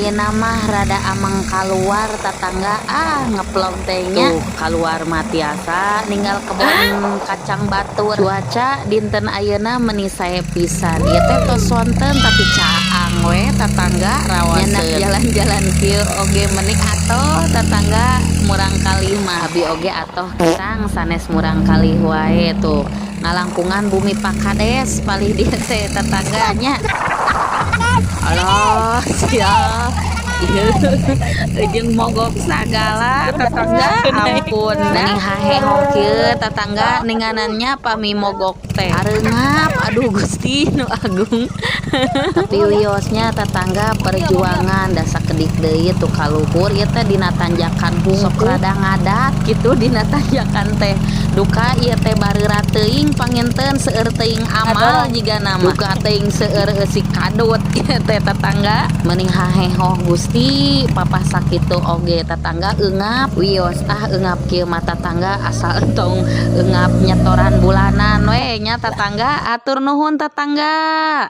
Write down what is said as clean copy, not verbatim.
ayeuna mah rada amang keluar tetangga ngeplong tehnya keluar matiasa ninggal kebon kacang batur. Cuaca dinten ayeuna meuni sae pisan ieu teh tos sonten tapi caang we tetangga rawaseun jalan-jalan kieu oge menik atoh tetangga murang kalih mah abi oge atoh pisang sanes murang kalih wae tuh ngalangkungan bumi Pakades palih dieu teh tetangganya. Allah siap jeung mogok sagala tetangga ampun ning hahehong kieu tetangga ninganannya pami mogok teh areungap aduh Gusti nu agung. Tapi wiosnya tetangga perjuangan da sakedik deui tuh kaluhur ieu teh dina tanjakan hungkul sok rada ngadat kitu dina tanjakan teh duka ieu teh bareurat teuing panginten seueur teuing amal jiga nama duka teuing seueur si kadut ieu teh tetangga mending hahehong Gusti papa sakitu oge tetangga eungap wios eungap kieu mah tetangga asal entong eungap nyetoran bulanan we nya tetangga atur nuhun tetangga.